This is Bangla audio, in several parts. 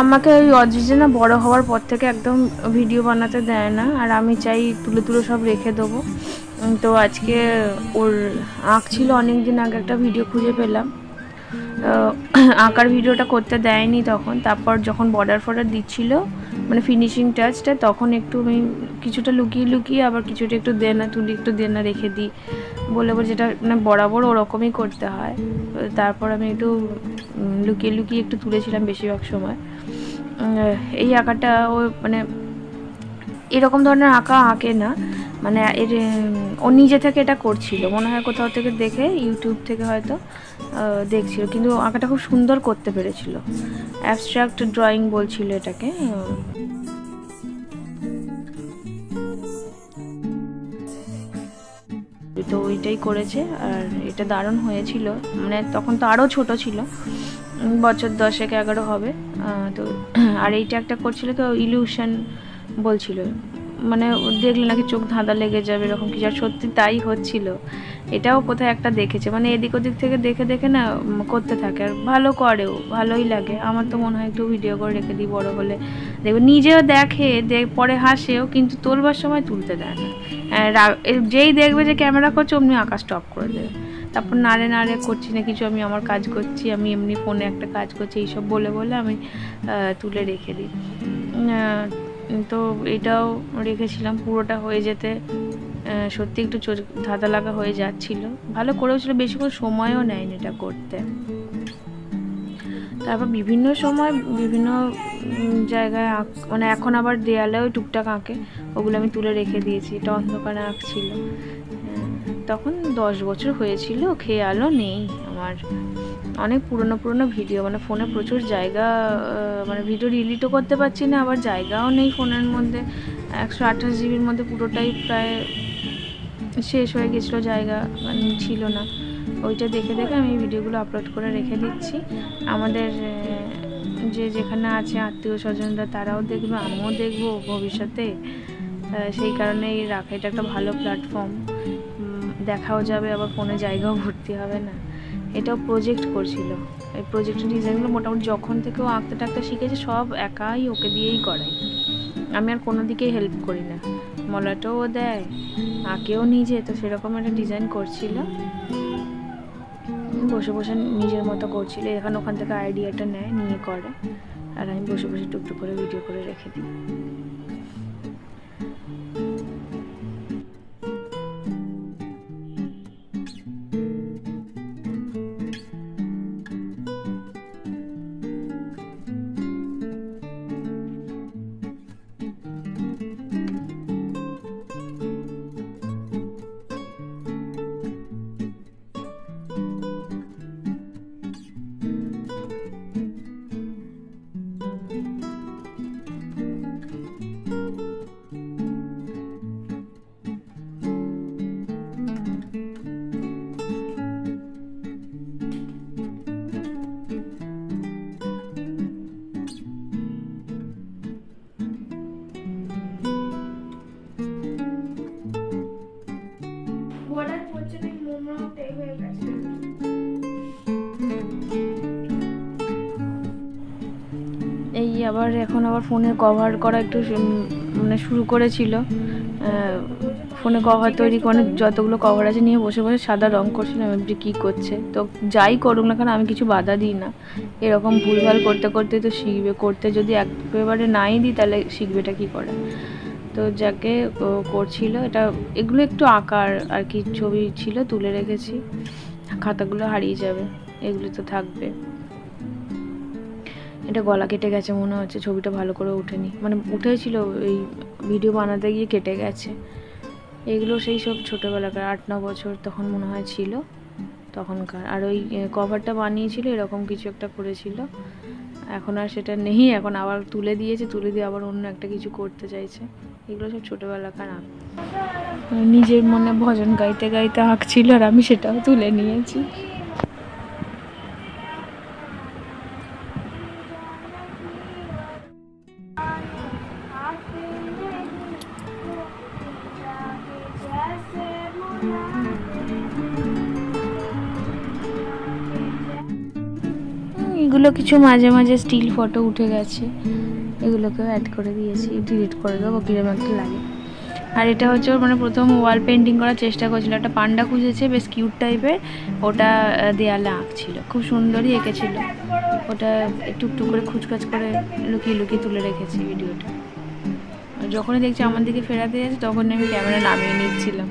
আমাকে ওই অজিজে না বড় হওয়ার পর থেকে একদম ভিডিও বানাতে দেয় না, আর আমি চাই তুলে তুলে সব রেখে দেবো। তো আজকে ওর আঁকছিল অনেক দিন আগে, একটা ভিডিও খুঁজে পেলাম। আঁকার ভিডিওটা করতে দেয়নি তখন, তারপর যখন বর্ডার ফর্ডার দিচ্ছিল মানে ফিনিশিং টাচটা, তখন একটু আমি কিছুটা লুকিয়ে লুকিয়ে আবার কিছুটা একটু দেনা তুলি একটু দেনা রেখে দিই বলে, যেটা মানে বরাবর ওরকমই করতে হয়। তারপর আমি একটু লুকিয়ে লুকিয়ে একটু তুলেছিলাম বেশিরভাগ সময়। এই আঁকাটা ও মানে এরকম ধরনের আঁকা আঁকে না, মানে ও নিজে থেকে এটা করছিল মনে হয়, কোথাও থেকে দেখে ইউটিউব থেকে হয়তো দেখছিল, কিন্তু আঁকাটা খুব সুন্দর করতে পেরেছিল। অ্যাবস্ট্রাক্ট ড্রয়িং বলছিল এটাকে। তো ওইটাই করেছে, আর এটা দারুণ হয়েছিল। মানে তখন তো আরও ছোট ছিল, বছর 10-11 হবে। তো আর এইটা একটা করছিল তো ইলিউশন বলছিল, মানে দেখলে নাকি চোখ ধাঁধা লেগে যাবে এরকম কিছু, আর সত্যি তাই হচ্ছিল। এটাও কোথায় একটা দেখেছে, মানে এদিক ওদিক থেকে দেখে দেখে না করতে থাকে, আর ভালো করেও, ভালোই লাগে। আমার তো মনে হয় একটু ভিডিও করে রেখে দিই, বড় হলে দেখবে। নিজেও দেখে পরে হাসেও, কিন্তু তোলবার সময় তুলতে দেয় না। যেই দেখবে যে ক্যামেরা করছে অমনি আঁকা স্টপ করে দেবে, তারপর নাড়ে নাড়ে করছি না কিছু, আমি আমার কাজ করছি, আমি এমনি ফোনে একটা কাজ করছি, এইসব বলে বলে আমি তুলে রেখে দিই। তো এটাও রেখেছিলাম, পুরোটা হয়ে যেতে সত্যি একটু ধাঁধা লাগা হয়ে যাচ্ছিল। ভালো করেও ছিল, বেশিক্ষণ সময়ও নেয়নি এটা করতে। তারপর বিভিন্ন সময় বিভিন্ন জায়গায় মানে এখন আবার দেয়ালেও টুকটাক আঁকে, ওগুলো আমি তুলে রেখে দিয়েছি। এটা অন্ধকারে আঁকছিল, তখন 10 বছর হয়েছিল, খেয়ালও নেই আমার। অনেক পুরনো ভিডিও, মানে ফোনে প্রচুর জায়গা, মানে ভিডিও ডিলিটও করতে পারছি না, আবার জায়গাও নেই ফোনের মধ্যে। 128 জিবির মধ্যে পুরোটাই প্রায় শেষ হয়ে গেছিলো, জায়গা মানে ছিল না। ওইটা দেখে দেখে আমি ভিডিওগুলো আপলোড করে রেখে দিচ্ছি। আমাদের যেখানে আছে আত্মীয় স্বজনরা, তারাও দেখবে, আমিও দেখবো ভবিষ্যতে। সেই কারণেই রাখা, এটা একটা ভালো প্ল্যাটফর্ম, দেখাও যাবে, আবার ফোনে জায়গাও ভর্তি হবে না। এটাও প্রজেক্ট করছিল, এই প্রজেক্টের ডিজাইনগুলো মোটামুটি যখন থেকে ও আঁকতে টাকতে শিখেছে সব একাই ওকে দিয়েই করাই, আমি আর কোনো দিকেই হেল্প করি না। মলাটাও ও দেয়, আঁকেও নিজে। তো সেরকম একটা ডিজাইন করছিল, বসে বসে নিজের মতো করছিল, এখানে ওখান থেকে আইডিয়াটা নেয়, নিয়ে করে, আর আমি বসে বসে টুকটুক করে ভিডিও করে রেখে দিই। এই আবার এখন আবার ফোনের কভার করা একটু মানে শুরু করেছিল, ফোনে কভার তৈরি করে যতগুলো কভার আছে নিয়ে বসে বসে সাদা রং করছিলাম। এমনি কী করছে, তো যাই করুক না কেন আমি কিছু বাধা দিই না, এরকম ভুলভাল করতে করতে তো শিখবে। করতে যদি একেবারে নাই দিই তাহলে শিখবেটা কী করে। তো যাকে করছিল এটা, এগুলো একটু আঁকার আর কি ছবি ছিল, তুলে রেখেছি। খাতাগুলো হারিয়ে যাবে, এগুলো তো থাকবে। এটা গলা কেটে গেছে মনে হচ্ছে, ছবিটা ভালো করে ওঠেনি, মানে উঠেছিল এই ভিডিও বানাতে গিয়ে কেটে গেছে। এগুলো সেই সব ছোটোবেলাকার 8-9 বছর তখন মনে হয় ছিল তখনকার। আর ওই কভারটা বানিয়েছিল এরকম কিছু একটা করেছিল, এখন আর সেটা নেই, এখন আবার তুলে দিয়েছে, তুলে দিয়ে আবার অন্য একটা কিছু করতে চাইছে। এগুলো সব ছোটোবেলাকার আঁক, নিজের মনে ভজন গাইতে গাইতে আঁকছিল, আর আমি সেটাও তুলে নিয়েছি। এগুলো এগুলো কিছু মাঝে মাঝে স্টিল ফটো উঠে গেছে, এগুলোকেও অ্যাড করে দিয়েছি, ডিলিট করে দেবো, কিরকম একটা লাগে। আর এটা হচ্ছে ওর মানে প্রথম ওয়াল পেন্টিং করার চেষ্টা করছিল, একটা পান্ডা খুঁজেছে বেশ কিউট টাইপের, ওটা দেয়ালে আঁকছিল, খুব সুন্দরই এঁকেছিল। ওটা টুকটুক করে খুচখাচ করে লুকিয়ে লুকিয়ে তুলে রেখেছি ভিডিওটা। যখনই দেখছি আমার দিকে ফেরাতে যাচ্ছে তখনই আমি ক্যামেরা নামিয়ে নিচ্ছিলাম।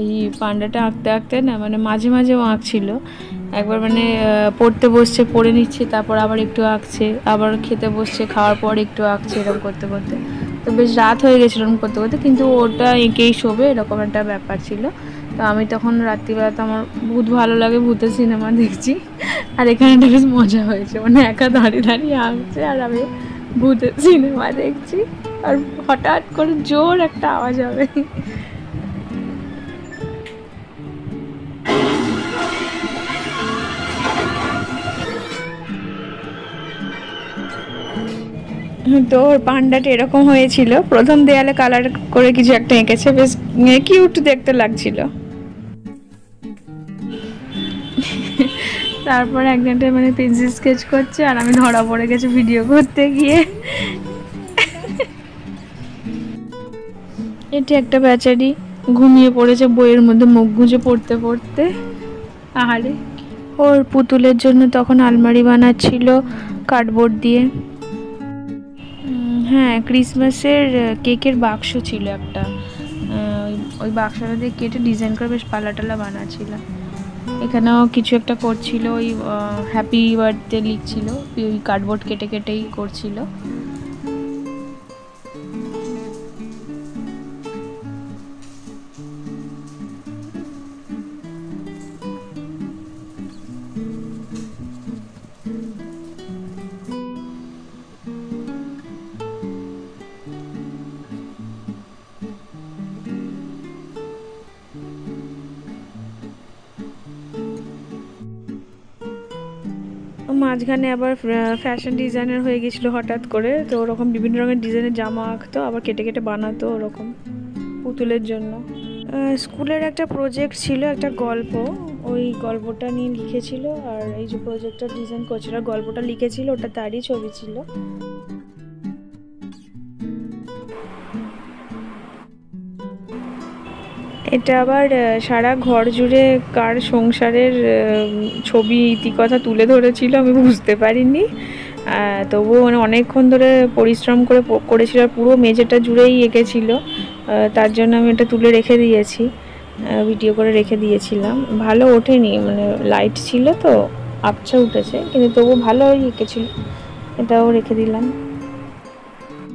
এই পান্ডাটা আঁকতে আঁকতে না মানে মাঝে মাঝেও আঁকছিল, একবার মানে পড়তে বসছে, পড়ে নিচ্ছে, তারপর আবার একটু আঁকছে, আবার খেতে বসছে, খাওয়ার পর একটু আঁকছে, এরকম করতে করতে তো বেশ রাত হয়ে গেছিলো এরকম করতে করতে, কিন্তু ওটা এঁকেই শোবে এরকম একটা ব্যাপার ছিল। তো আমি তখন রাত্রিবেলা তো আমার ভূত ভালো লাগে, ভূতের সিনেমা দেখছি, আর এখানে একটা বেশ মজা হয়েছে, মানে একা দাঁড়িয়ে দাঁড়িয়ে আঁকছে আর আমি ভূতের সিনেমা দেখছি, আর হঠাৎ করে জোর একটা আওয়াজ হবে। তো ওর পান্ডাটা এরকম হয়েছিল, প্রথম দেয়ালে কালার করে কিছু একটা এঁকেছে, বেশ কিউট দেখতে লাগছিল। তারপর একজনটা মানে পেন্সিল স্কেচ করছে আর আমি ধরা পড়ে গেছি ভিডিও করতে গিয়ে। এটি একটা বেচারি ঘুমিয়ে পড়েছে বইয়ের মধ্যে মুখ গুঁজে পড়তে পড়তে। আহারে, ওর পুতুলের জন্য তখন আলমারি বানাচ্ছিল কার্ডবোর্ড দিয়ে। হ্যাঁ, ক্রিসমাসের কেকের বাক্স ছিল একটা, ওই বাক্সটা দিয়ে কেটে ডিজাইন করে বেশ পালা টালা বানাচ্ছিল। এখানেও কিছু একটা করছিল, ওই হ্যাপি বার্থডে লিখছিল, ওই কার্ডবোর্ড কেটে কেটেই করছিল। মাঝখানে আবার ফ্যাশন ডিজাইনার হয়ে গেছিলো হঠাৎ করে, তো ওরকম বিভিন্ন রকমের ডিজাইনের জামা আঁকতো, আবার কেটে কেটে বানাতো ওরকম পুতুলের জন্য। স্কুলের একটা প্রজেক্ট ছিল, একটা গল্প, ওই গল্পটা নিয়ে লিখেছিল, আর এই যে প্রজেক্টটা ডিজাইন করছিল, গল্পটা লিখেছিল, ওটা তারই ছবি ছিল। এটা আবার সারা ঘর জুড়ে কার সংসারের ছবি ইতিকথা তুলে ধরেছিল আমি বুঝতে পারিনি, তবুও মানে অনেকক্ষণ ধরে পরিশ্রম করে করেছিল, আর পুরো মেঝেটা জুড়েই এঁকেছিল, তার জন্য আমি এটা তুলে রেখে দিয়েছি, ভিডিও করে রেখে দিয়েছিলাম। ভালো ওঠেনি, মানে লাইট ছিল তো আবছা উঠেছে, কিন্তু তবু ভালোই এঁকেছিল, এটাও রেখে দিলাম।